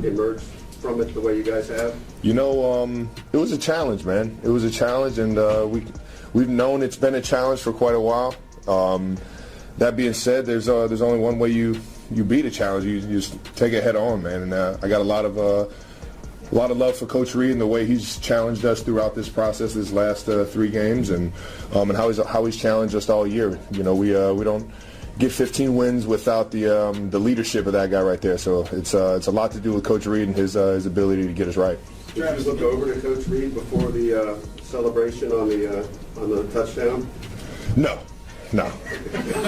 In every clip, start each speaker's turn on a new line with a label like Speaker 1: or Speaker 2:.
Speaker 1: emerge from it the way you guys have?
Speaker 2: You know, it was a challenge, man. It was a challenge, and we've known it's been a challenge for quite a while. That being said, there's only one way you beat a challenge. You just take it head on, man. And I got a lot of love for Coach Reed and the way he's challenged us throughout this process, this last 3 games, and how he's challenged us all year. You know, we don't get 15 wins without the leadership of that guy right there. So it's a lot to do with Coach Reed and his ability to get us right.
Speaker 1: Did you look over to Coach Reed before the celebration on the touchdown?
Speaker 2: No.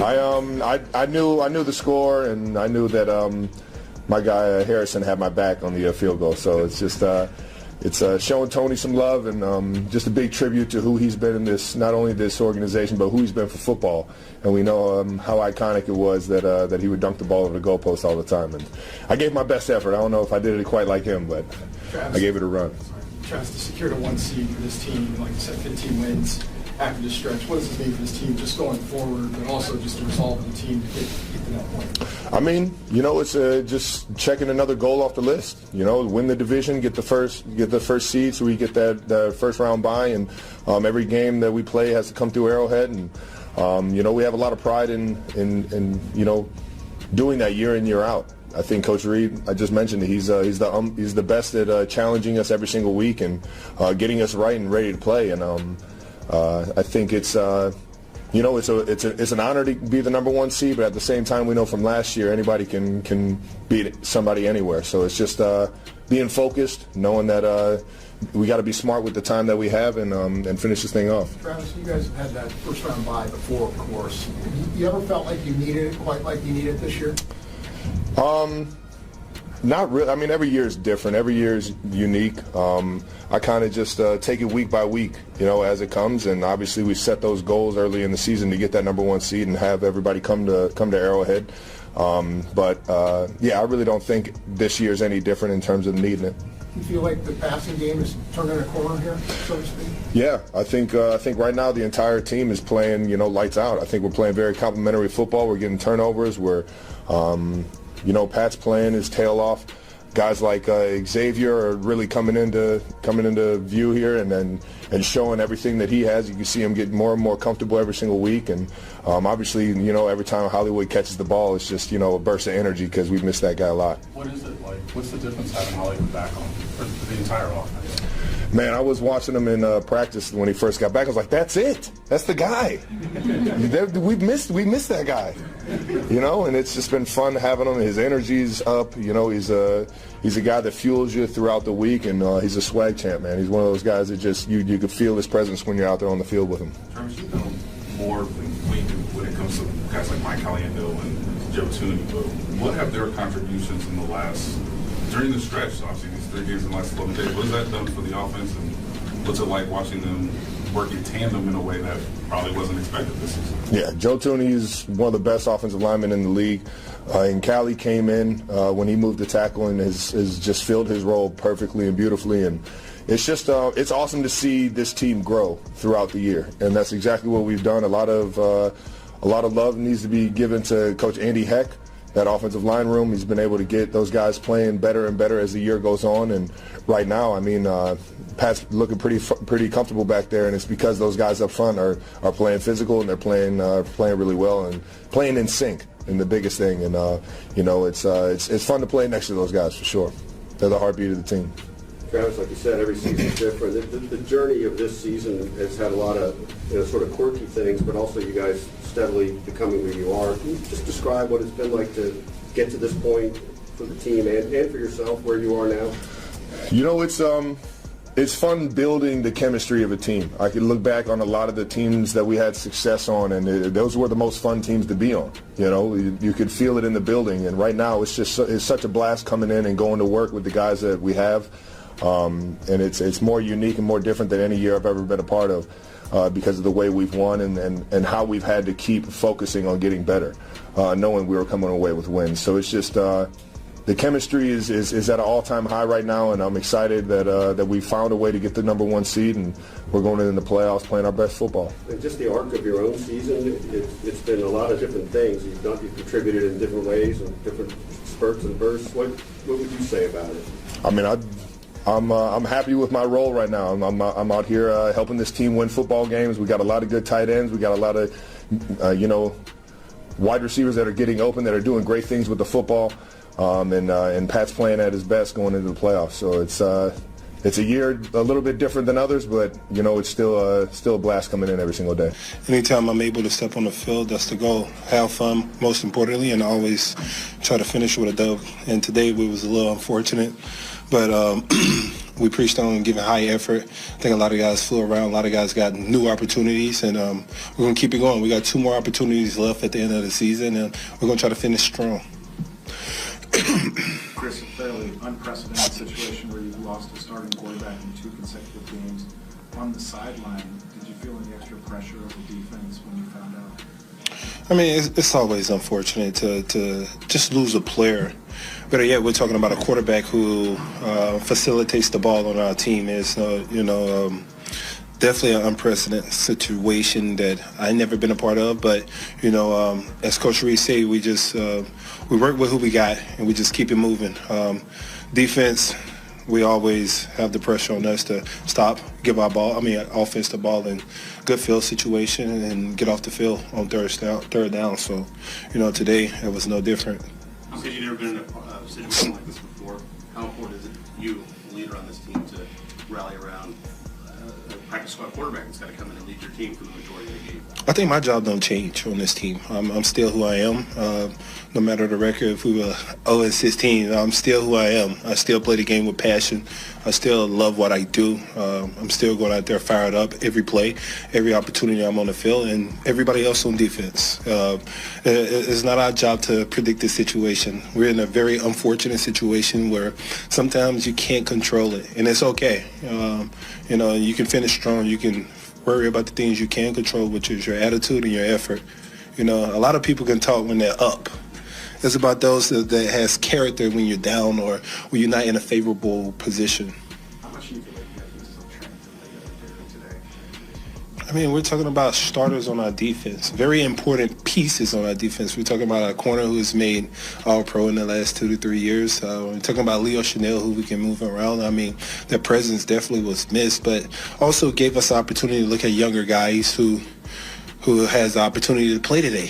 Speaker 2: I knew the score, and I knew that my guy Harrison had my back on the field goal. So it's just it's showing Tony some love, and just a big tribute to who he's been in this, not only this organization, but who he's been for football. And we know how iconic it was that he would dunk the ball over the goalpost all the time. And I gave my best effort. I don't know if I did it quite like him, but
Speaker 3: Travis,
Speaker 2: I gave it a run.
Speaker 3: Travis, to secure the 1 seed for this team, like you said, 15 wins after this stretch, what does this mean for this team just going forward, but also just the resolve of the team to get to that point?
Speaker 2: I mean, you know, it's just checking another goal off the list. You know, win the division, get the first seed, so we get that first round bye, and every game that we play has to come through Arrowhead, and you know, we have a lot of pride in you know, doing that year in, year out. I think Coach Reed, I just mentioned it, he's the best at challenging us every single week and getting us right and ready to play, and I think it's you know, it's an honor to be the number 1 seed, but at the same time, we know from last year anybody can beat somebody anywhere. So it's just being focused, knowing that we got to be smart with the time that we have, and finish this thing off.
Speaker 3: Travis, you guys have had that first round bye before, of course. You ever felt like you needed it quite like you need it this year?
Speaker 2: Not really. I mean, every year is different. Every year is unique. I kind of just take it week by week, you know, as it comes. And obviously, we set those goals early in the season to get that number 1 seed and have everybody come to Arrowhead. But yeah, I really don't think this year is any different in terms of needing it.
Speaker 3: You feel like the passing game is turning a corner here, so to speak?
Speaker 2: Yeah, I think right now the entire team is playing, you know, lights out. I think we're playing very complimentary football. We're getting turnovers. You know, Pat's playing his tail off. Guys like Xavier are really coming into view here, and showing everything that he has. You can see him get more and more comfortable every single week, and obviously, you know, every time Hollywood catches the ball, it's just, you know, a burst of energy because we've missed that guy a lot.
Speaker 4: What is it like? What's the difference having Hollywood back on for the entire offense?
Speaker 2: Man, I was watching him in practice when he first got back. I was like, "That's it. That's the guy. we missed that guy." You know, and it's just been fun having him. His energy's up. You know, he's a guy that fuels you throughout the week, and he's a swag champ, man. He's one of those guys that just you could feel his presence when you're out there on the field with him.
Speaker 4: Travis, you know more when it comes to guys like Mike Caliendo and Joe Tooney, but what have their contributions in the last? During the stretch, obviously, these 3 games in the last 11 days, what has that done for the offense, and what's it like watching them work in tandem in a way that probably wasn't expected this season?
Speaker 2: Yeah, Joe Tooney is one of the best offensive linemen in the league. And Cali came in when he moved to tackle and has just filled his role perfectly and beautifully. And it's just it's awesome to see this team grow throughout the year, and that's exactly what we've done. A lot of love needs to be given to Coach Andy Heck. That offensive line room, he's been able to get those guys playing better and better as the year goes on. And right now, I mean, Pat's looking pretty comfortable back there, and it's because those guys up front are playing physical, and they're playing really well and playing in sync. And the biggest thing, and you know, it's fun to play next to those guys for sure. They're the heartbeat of the team.
Speaker 1: Travis, like you said, every season's different. The journey of this season has had a lot of, you know, sort of quirky things, but also you guys steadily becoming who you are. Can you just describe what it's been like to get to this point for the team and for yourself, where you are now?
Speaker 2: You know, it's fun building the chemistry of a team. I can look back on a lot of the teams that we had success on, and those were the most fun teams to be on. You know, you could feel it in the building, and right now it's such a blast coming in and going to work with the guys that we have. And it's more unique and more different than any year I've ever been a part of because of the way we've won and how we've had to keep focusing on getting better, knowing we were coming away with wins. So it's just the chemistry is at an all-time high right now, and I'm excited that we found a way to get the number 1 seed, and we're going in the playoffs playing our best football.
Speaker 1: And just the arc of your own season, it's been a lot of different things. You've contributed in different ways and different spurts and bursts. What would you say about it?
Speaker 2: I mean, I'm happy with my role right now. I'm out here helping this team win football games. We got a lot of good tight ends. We got a lot of wide receivers that are getting open, that are doing great things with the football. And Pat's playing at his best going into the playoffs. So it's a year a little bit different than others, but it's still a blast coming in every single day.
Speaker 5: Anytime I'm able to step on the field, that's the goal. Have fun, most importantly, and always try to finish with a dub. And today we was a little unfortunate, but we preached on giving high effort. I think a lot of guys flew around. A lot of guys got new opportunities, and we're going to keep it going. We got 2 more opportunities left at the end of the season, and we're going to try to finish strong.
Speaker 6: Chris, a fairly unprecedented situation where you've lost a starting quarterback in 2 consecutive games. On the sideline, did you feel any extra pressure of the defense when you found out?
Speaker 5: I mean, it's always unfortunate to just lose a player. Better yet, we're talking about a quarterback who facilitates the ball on our team. It's definitely an unprecedented situation that I never been a part of. But as Coach Reed say, we just we work with who we got and we just keep it moving. Defense, we always have the pressure on us to stop, give our offense the ball in good field situation and get off the field on third down. So, today it was no different.
Speaker 7: Because you've never been in a situation like this before, how important is it, you, the leader on this team, to rally around a practice squad quarterback that's got to come in and lead your team for the majority of the game?
Speaker 5: I think my job don't change on this team. I'm still who I am. No matter the record, if we were 0-16, I'm still who I am. I still play the game with passion. I still love what I do. I'm still going out there fired up every play, every opportunity I'm on the field, and everybody else on defense. It's not our job to predict the situation. We're in a very unfortunate situation where sometimes you can't control it, and it's okay. You can finish strong. You can worry about the things you can control, which is your attitude and your effort. A lot of people can talk when they're up. It's about those that has character when you're down or when you're not in a favorable position.
Speaker 6: How much do you feel like you have to still train today?
Speaker 5: I mean, we're talking about starters on our defense, very important pieces on our defense. We're talking about a corner who's made All-Pro in the last 2 to 3 years. We're talking about Leo Chanel, who we can move around. I mean, their presence definitely was missed, but also gave us the opportunity to look at younger guys who has the opportunity to play today.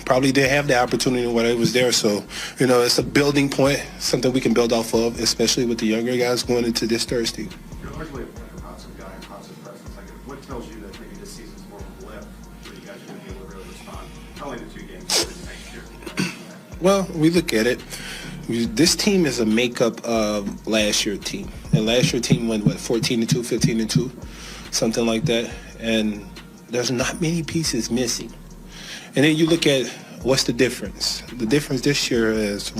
Speaker 5: Probably didn't have the opportunity when it was there. So, it's a building point, something we can build off of, especially with the younger guys going into this Thursday.
Speaker 6: You're largely a constant guy, a constant presence. What tells you that maybe this season's more of a blip where you guys are going to be able to really respond? Not only the 2 games, but next year.
Speaker 5: Well, we look at it. This team is a makeup of last year's team. And last year's team went, 14-2, 15-2, something like that. And there's not many pieces missing. And then you look at what's the difference. The difference this year is